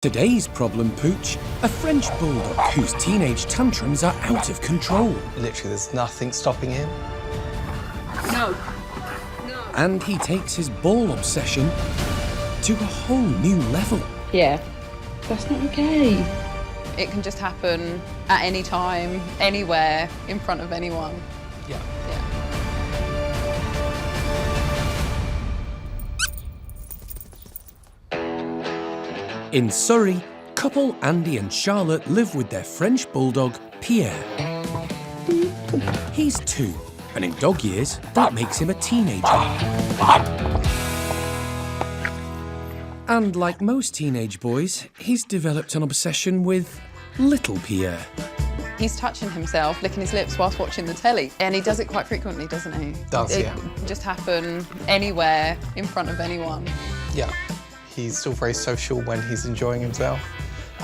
Today's problem pooch, a French Bulldog whose teenage tantrums are out of control. Literally, there's nothing stopping him. No. And he takes his ball obsession to a whole new level. Yeah, that's not okay. It can just happen at any time, anywhere, in front of anyone. Yeah. In Surrey, couple Andy and Charlotte live with their French Bulldog, Pierre. He's 2, and in dog years, that makes him a teenager. And like most teenage boys, he's developed an obsession with little Pierre. He's touching himself, licking his lips whilst watching the telly. And he does it quite frequently, doesn't he? Does, it yeah. can just happen anywhere, in front of anyone. Yeah. He's still very social when he's enjoying himself.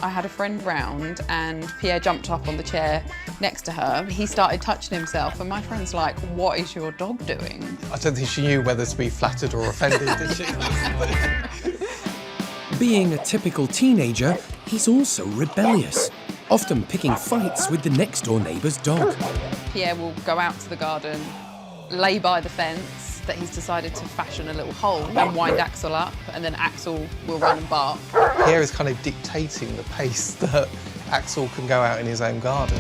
I had a friend round and Pierre jumped up on the chair next to her. He started touching himself and my friend's like, what is your dog doing? I don't think she knew whether to be flattered or offended, did she? Being a typical teenager, he's also rebellious, often picking fights with the next-door neighbour's dog. Pierre will go out to the garden, lay by the fence that he's decided to fashion a little hole and wind Axel up, and then Axel will run and bark. Pierre is kind of dictating the pace that Axel can go out in his own garden.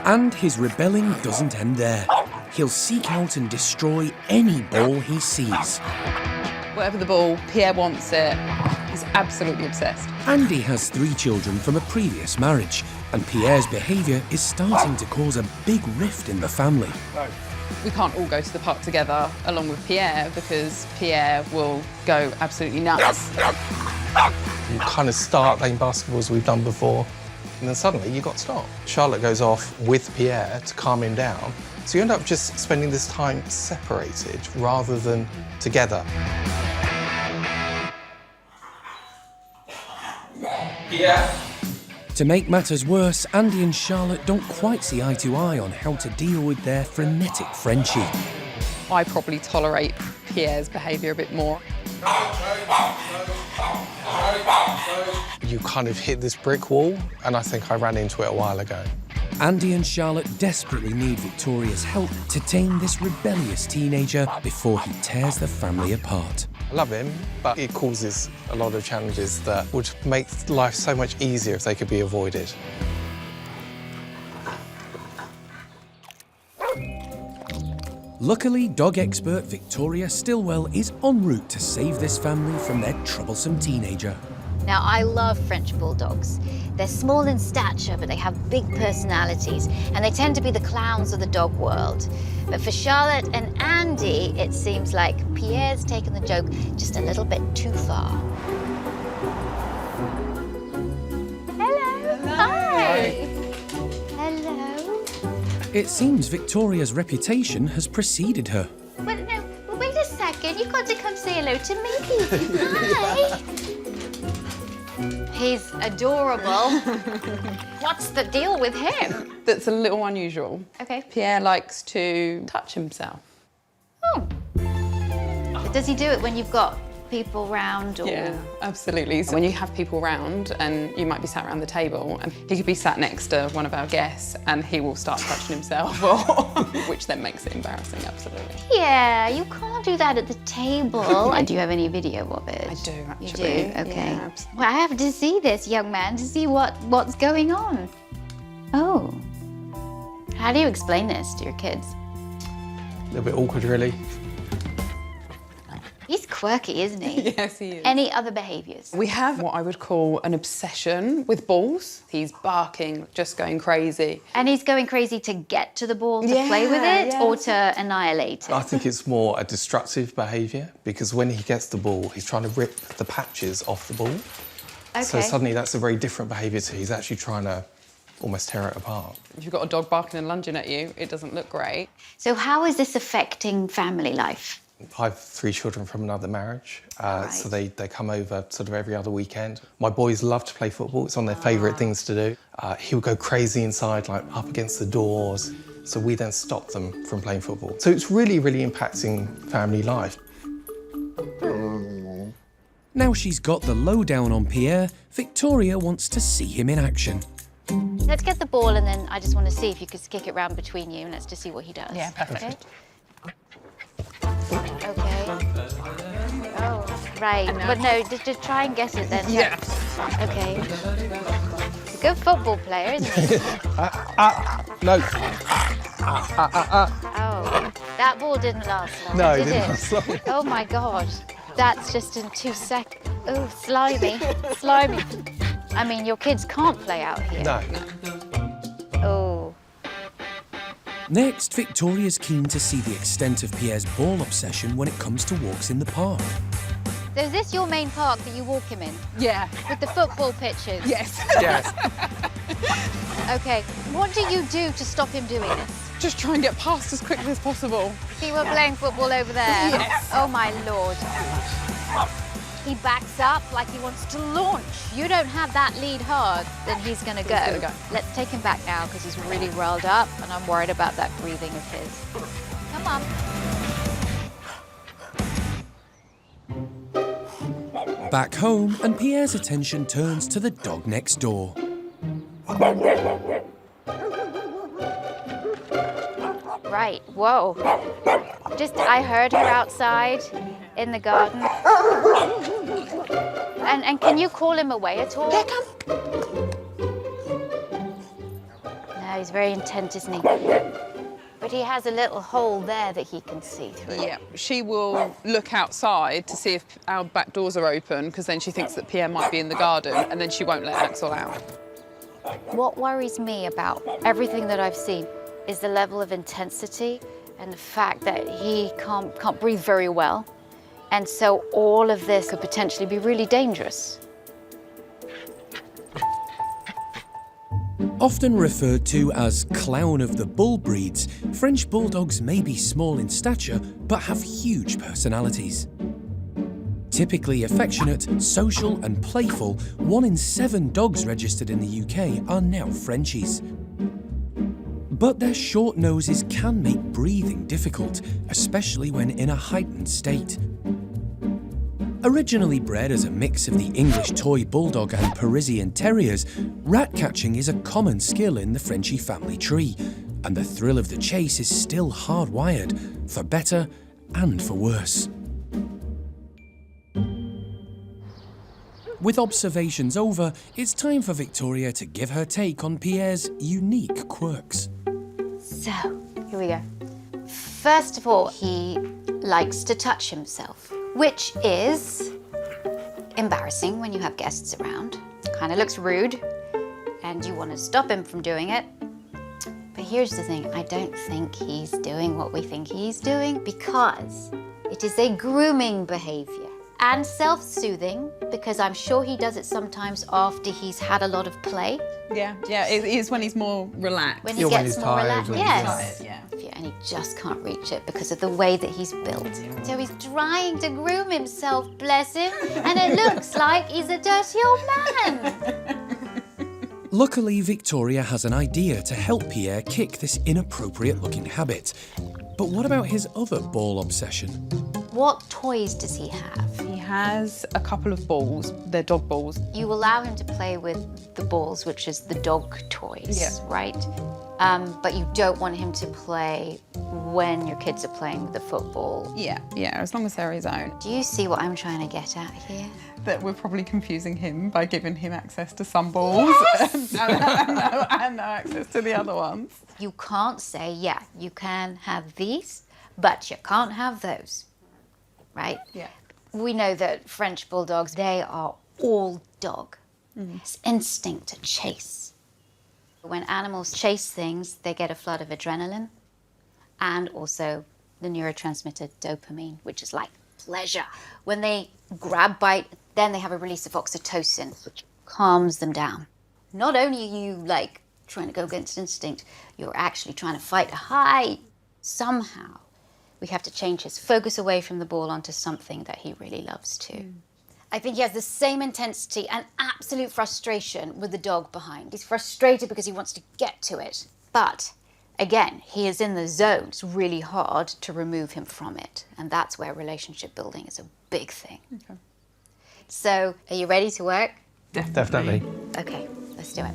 And his rebelling doesn't end there. He'll seek out and destroy any ball he sees. Whatever the ball, Pierre wants it. He's absolutely obsessed. Andy has 3 children from a previous marriage, and Pierre's behaviour is starting to cause a big rift in the family. We can't all go to the park together along with Pierre because Pierre will go absolutely nuts. You kind of start playing basketball as we've done before, and then suddenly you've got to stop. Charlotte goes off with Pierre to calm him down, so you end up just spending this time separated rather than together. Pierre? To make matters worse, Andy and Charlotte don't quite see eye to eye on how to deal with their frenetic Frenchie. I probably tolerate Pierre's behaviour a bit more. You kind of hit this brick wall, and I think I ran into it a while ago. Andy and Charlotte desperately need Victoria's help to tame this rebellious teenager before he tears the family apart. I love him, but it causes a lot of challenges that would make life so much easier if they could be avoided. Luckily, dog expert Victoria Stilwell is en route to save this family from their troublesome teenager. Now, I love French Bulldogs. They're small in stature, but they have big personalities, and they tend to be the clowns of the dog world. But for Charlotte and Andy, it seems like Pierre's taken the joke just a little bit too far. Hello. Hi. Hello. It seems Victoria's reputation has preceded her. Well, no, well, wait a second. You've got to come say hello to me. Hi. He's adorable. What's the deal with him? That's a little unusual. Okay. Pierre likes to touch himself. Oh. Does he do it when you've got people round? Or... Yeah, absolutely. So when you have people round and you might be sat around the table and he could be sat next to one of our guests and he will start touching himself, which then makes it embarrassing, absolutely. Yeah, you can't do that at the table. Do you have any video of it? I do, actually. You do? Okay. Yeah, absolutely. Well, I have to see this, young man, to see what's going on. Oh. How do you explain this to your kids? A little bit awkward, really. He's quirky, isn't he? Yes, he is. Any other behaviours? We have what I would call an obsession with balls. He's barking, just going crazy. And he's going crazy to get to the ball to play with it or to annihilate it? I think it's more a destructive behaviour because when he gets the ball, he's trying to rip the patches off the ball. Okay. So suddenly that's a very different behaviour to he's actually trying to almost tear it apart. If you've got a dog barking and lunging at you, it doesn't look great. So how is this affecting family life? I have 3 children from another marriage, Right. so they come over sort of every other weekend. My boys love to play football. It's one of their favourite things to do. He would go crazy inside, like up against the doors, so we then stop them from playing football. So it's really, really impacting family life. Now she's got the lowdown on Pierre, Victoria wants to see him in action. Let's get the ball, and then I just want to see if you could kick it round between you, and let's just see what he does. Yeah, perfect. Okay. Oh, right. But no, just try and get it then. Yeah. Okay. He's a good football player, isn't he? No. Oh, that ball didn't last long, No, did it didn't it? last long. Oh my God. That's just in 2 seconds. Oh, slimy. Slimy. I mean, your kids can't play out here. No. Oh. Next, Victoria's keen to see the extent of Pierre's ball obsession when it comes to walks in the park. So is this your main park that you walk him in? Yeah. With the football pitches? Yes. Yes. Okay. What do you do to stop him doing this? Just try and get past as quickly as possible. See, we're playing football over there. Yes. Oh, my Lord. He backs up like he wants to launch. You don't have that lead hard, then he's going to go. gonna go. Let's take him back now because he's really riled up and I'm worried about that breathing of his. Come on. Back home, and Pierre's attention turns to the dog next door. Right, whoa. I heard her outside in the garden. And can you call him away at all? Yeah, come. No, he's very intent, isn't he? But he has a little hole there that he can see through. Yeah, she will look outside to see if our back doors are open, because then she thinks that Pierre might be in the garden, and then she won't let Axel out. What worries me about everything that I've seen is the level of intensity and the fact that he can't breathe very well. And so all of this could potentially be really dangerous. Often referred to as clown of the bull breeds, French bulldogs may be small in stature but have huge personalities. Typically affectionate, social and playful, 1 in 7 dogs registered in the UK are now Frenchies. But their short noses can make breathing difficult, especially when in a heightened state. Originally bred as a mix of the English toy bulldog and Parisian terriers, rat catching is a common skill in the Frenchie family tree, and the thrill of the chase is still hardwired, for better and for worse. With observations over, it's time for Victoria to give her take on Pierre's unique quirks. So, here we go. First of all, he likes to touch himself, which is embarrassing when you have guests around. Kind of looks rude, and you want to stop him from doing it. But here's the thing, I don't think he's doing what we think he's doing because it is a grooming behavior and self-soothing, because I'm sure he does it sometimes after he's had a lot of play. Yeah, it is when he's more relaxed. When he Yeah, when gets he's more tired, relaxed. when he's Yes. tired, yeah. And he just can't reach it because of the way that he's built. So he's trying to groom himself, bless him, and it looks like he's a dirty old man. Luckily, Victoria has an idea to help Pierre kick this inappropriate-looking habit. But what about his other ball obsession? What toys does he have? He has a couple of balls. They're dog balls. You allow him to play with the balls, which is the dog toys, Yeah. right? But you don't want him to play when your kids are playing with the football. Yeah, as long as they're his own. Do you see what I'm trying to get at here? That we're probably confusing him by giving him access to some balls and no access to the other ones. You can't say, yeah, you can have these, but you can't have those, right? Yeah. We know that French bulldogs, they are all dog. It's instinct to chase. When animals chase things, they get a flood of adrenaline and also the neurotransmitter dopamine, which is like pleasure. When they grab, bite, then they have a release of oxytocin, which calms them down. Not only are you like trying to go against instinct, you're actually trying to fight a high. Somehow, we have to change his focus away from the ball onto something that he really loves too. I think he has the same intensity and absolute frustration with the dog behind. He's frustrated because he wants to get to it. But again, he is in the zone. It's really hard to remove him from it. And that's where relationship building is a big thing. Okay. So, are you ready to work? Definitely. Okay, let's do it.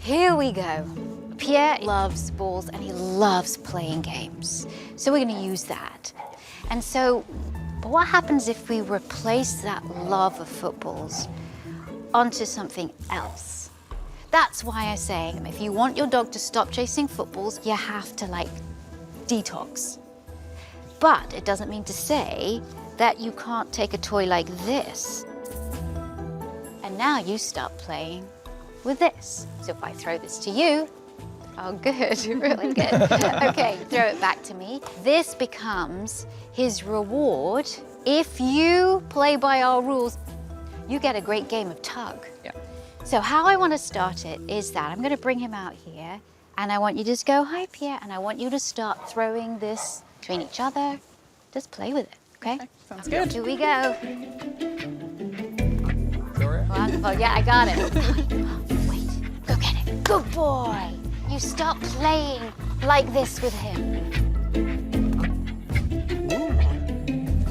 Here we go. Pierre loves balls and he loves playing games. So we're going to use that. And so, but what happens if we replace that love of footballs onto something else? That's why I say, if you want your dog to stop chasing footballs, you have to detox. But it doesn't mean to say that you can't take a toy like this. And now you start playing with this. So if I throw this to you, oh good, really good. Okay, throw it back to me. This becomes his reward. If you play by our rules, you get a great game of tug. Yeah. So how I want to start it is that I'm going to bring him out here and I want you to just go, hi Pierre, and I want you to start throwing this between each other. Just play with it, okay? Sounds good. Here we go. Victoria? Wonderful, yeah, I got it. Wait, go get it. Good boy. You stop playing like this with him.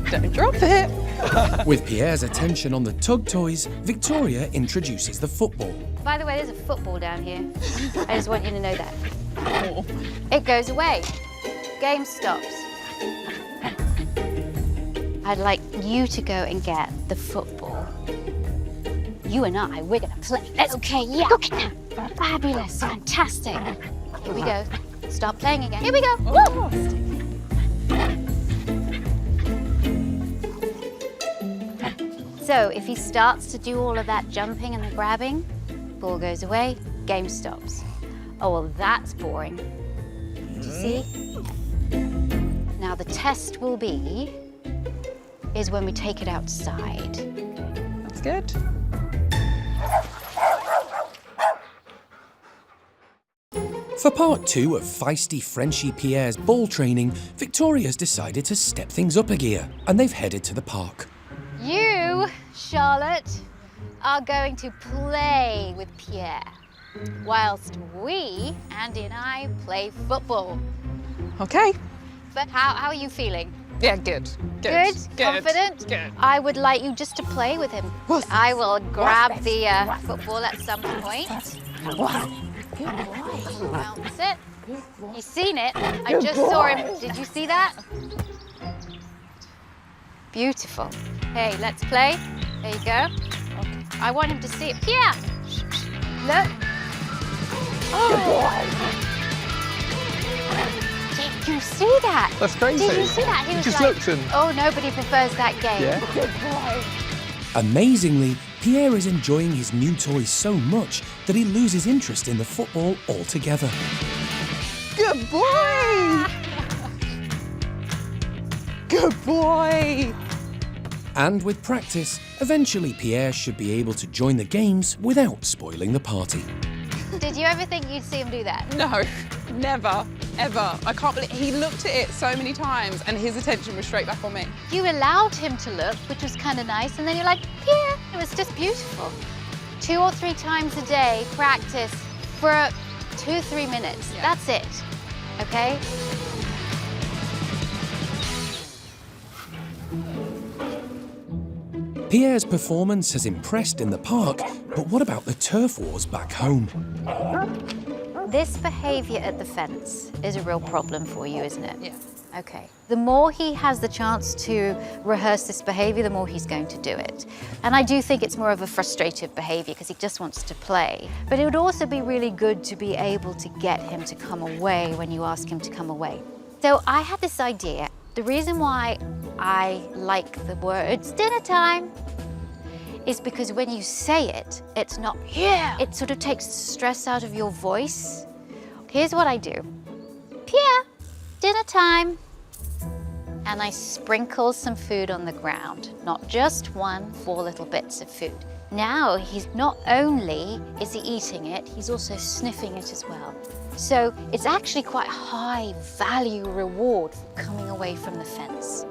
Don't drop it. With Pierre's attention on the tug toys, Victoria introduces the football. By the way, there's a football down here. I just want you to know that. It goes away. Game stops. I'd like you to go and get the football. You and I, we're gonna play. Okay, yeah. Fabulous, fantastic. Here we go. Start playing again. Here we go. Woo! So if he starts to do all of that jumping and the grabbing, ball goes away, game stops. Oh, well, that's boring. Do you see? Now the test will be is when we take it outside. That's good. For part 2 of feisty Frenchie Pierre's ball training, Victoria's decided to step things up a gear, and they've headed to the park. You, Charlotte, are going to play with Pierre, whilst we, Andy and I, play football. Okay. But how are you feeling? Yeah, good. Good? Confident? Good. I would like you just to play with him. I will grab the football at some point. Bounce it. You've seen it. I just saw him. Did you see that? Beautiful. Hey, let's play. There you go. Okay. I want him to see it. Pierre! Look. Oh. Did you see that? That's crazy. Did you see that? He was just like, looked and... oh, nobody prefers that game. Yeah. Good boy. Amazingly, Pierre is enjoying his new toy so much that he loses interest in the football altogether. Good boy. Good boy. And with practice, eventually Pierre should be able to join the games without spoiling the party. Did you ever think you'd see him do that? No, never, ever. I can't believe he looked at it so many times and his attention was straight back on me. You allowed him to look, which was kind of nice, and then you're like, Pierre. It was just beautiful. 2 or 3 times a day, practice for 2-3 minutes. Yeah. That's it, okay? Pierre's performance has impressed in the park, but what about the turf wars back home? This behavior at the fence is a real problem for you, isn't it? Yeah. Okay. The more he has the chance to rehearse this behavior, the more he's going to do it. And I do think it's more of a frustrative behavior because he just wants to play. But it would also be really good to be able to get him to come away when you ask him to come away. So I had this idea. The reason why I like the words dinner time is because when you say it, it's not, yeah. It sort of takes the stress out of your voice. Here's what I do. Pierre, dinner time. And I sprinkle some food on the ground. Not just 1, 4 little bits of food. Now, he's not only is he eating it, he's also sniffing it as well. So it's actually quite a high value reward for coming away from the fence.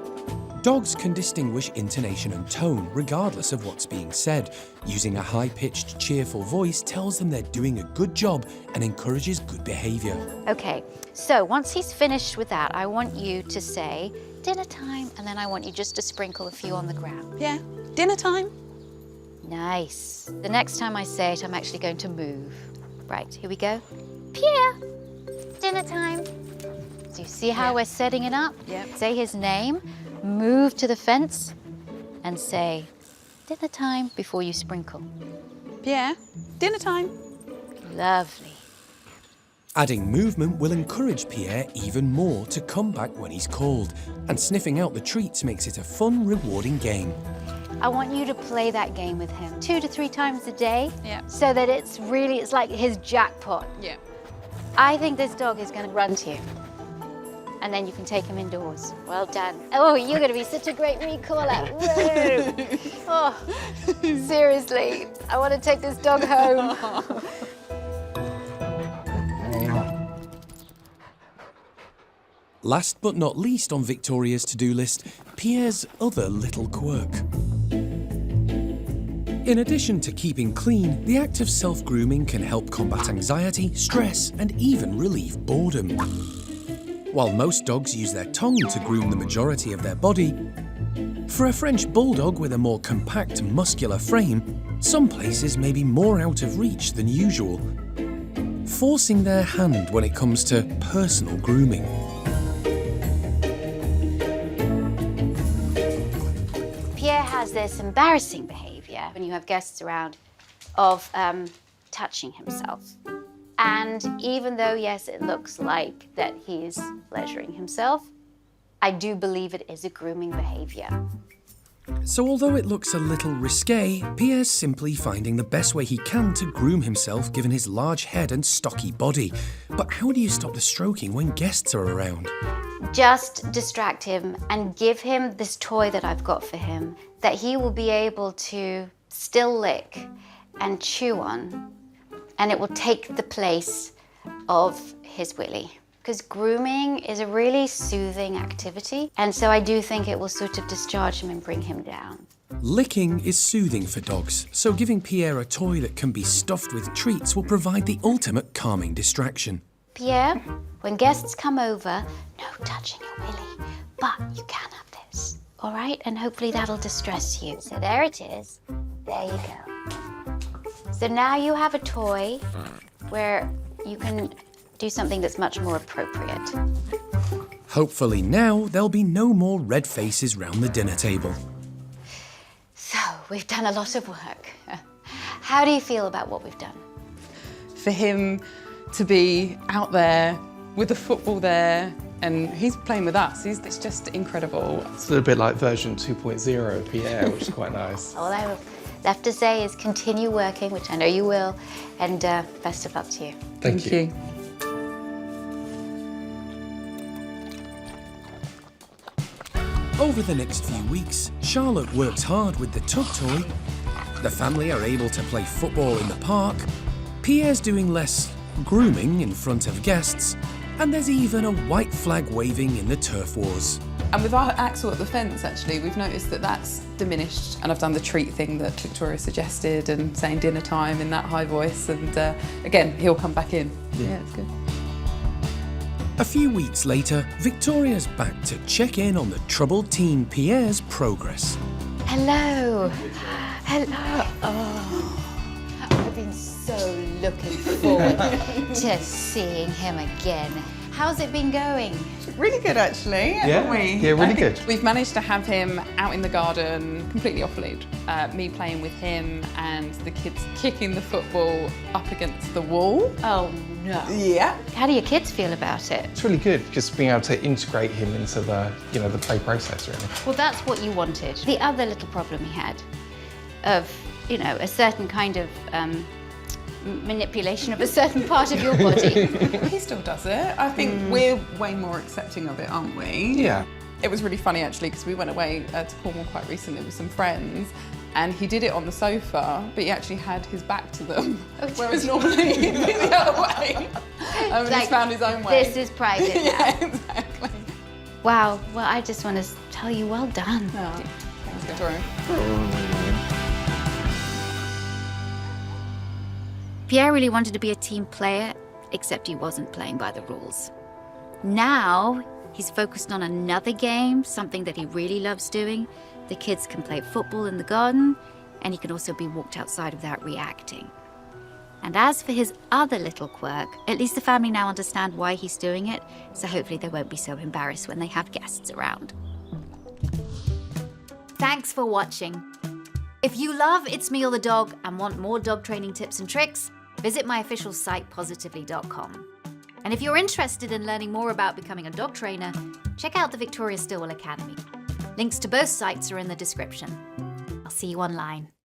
Dogs can distinguish intonation and tone regardless of what's being said. Using a high-pitched, cheerful voice tells them they're doing a good job and encourages good behavior. Okay, so once he's finished with that, I want you to say, dinner time. And then I want you just to sprinkle a few on the ground. Yeah, dinner time. Nice. The next time I say it, I'm actually going to move. Right, here we go. Pierre, dinner time. Do you see how we're setting it up? Yeah. Say his name, move to the fence, and say, dinner time before you sprinkle. Pierre, dinner time. Lovely. Adding movement will encourage Pierre even more to come back when he's called, and sniffing out the treats makes it a fun, rewarding game. I want you to play that game with him 2 to 3 times a day. Yeah. So that it's like his jackpot. Yeah. I think this dog is going to run to you. And then you can take him indoors. Well done. Oh, you're going to be such a great recaller. Woo! Oh, seriously, I want to take this dog home. Last but not least on Victoria's to-do list, Pierre's other little quirk. In addition to keeping clean, the act of self-grooming can help combat anxiety, stress, and even relieve boredom. While most dogs use their tongue to groom the majority of their body, for a French Bulldog with a more compact, muscular frame, some places may be more out of reach than usual, forcing their hand when it comes to personal grooming. Pierre has this embarrassing behavior when you have guests around of touching himself. And even though, yes, it looks like that he's pleasuring himself, I do believe it is a grooming behavior. So although it looks a little risque, Pierre's simply finding the best way he can to groom himself given his large head and stocky body. But how do you stop the stroking when guests are around? Just distract him and give him this toy that I've got for him that he will be able to still lick and chew on, and it will take the place of his willy. Because grooming is a really soothing activity, and so I do think it will sort of discharge him and bring him down. Licking is soothing for dogs, so giving Pierre a toy that can be stuffed with treats will provide the ultimate calming distraction. Pierre, when guests come over, no touching your willy, but you can have this, all right? And hopefully that'll distress you. So there it is. There you go. So now you have a toy where you can do something that's much more appropriate. Hopefully now there'll be no more red faces round the dinner table. So we've done a lot of work. How do you feel about what we've done? For him to be out there with the football there, and he's playing with us, it's just incredible. It's a little bit like version 2.0 of Pierre, which is quite nice. All I left to say is continue working, which I know you will, and best of luck to you. Thank you. Over the next few weeks, Charlotte works hard with the tug toy, the family are able to play football in the park, Pierre's doing less grooming in front of guests, and there's even a white flag waving in the turf wars. And with our Axel at the fence, actually, we've noticed that that's diminished. And I've done the treat thing that Victoria suggested and saying dinner time in that high voice. And again, he'll come back in. Yeah, it's good. A few weeks later, Victoria's back to check in on the troubled teen Pierre's progress. Hello. Hello. Oh, I've been so looking forward to seeing him again. How's it been going? Really good, actually, haven't we? Yeah, really good. We've managed to have him out in the garden, completely off lead. Me playing with him and the kids kicking the football up against the wall. Oh, no. Yeah. How do your kids feel about it? It's really good, just being able to integrate him into the, the play process, really. Well, that's what you wanted. The other little problem he had of, a certain kind of manipulation of a certain part of your body. He still does it. I think we're way more accepting of it, aren't we? Yeah. It was really funny, actually, because we went away to Cornwall quite recently with some friends, and he did it on the sofa, but he actually had his back to them, whereas normally he'd be the other way. And he's found his own way. This is private now. Yeah, exactly. Wow, well, I just want to tell you, well done. Oh, thanks, Victoria. Pierre really wanted to be a team player, except he wasn't playing by the rules. Now, He's focused on another game, something that he really loves doing. The kids can play football in the garden, and he can also be walked outside without reacting. And as for his other little quirk, at least the family now understand why he's doing it, so hopefully they won't be so embarrassed when they have guests around. Thanks for watching. If you love It's Me or the Dog and want more dog training tips and tricks, visit my official site, positively.com. And if you're interested in learning more about becoming a dog trainer, check out the Victoria Stilwell Academy. Links to both sites are in the description. I'll see you online.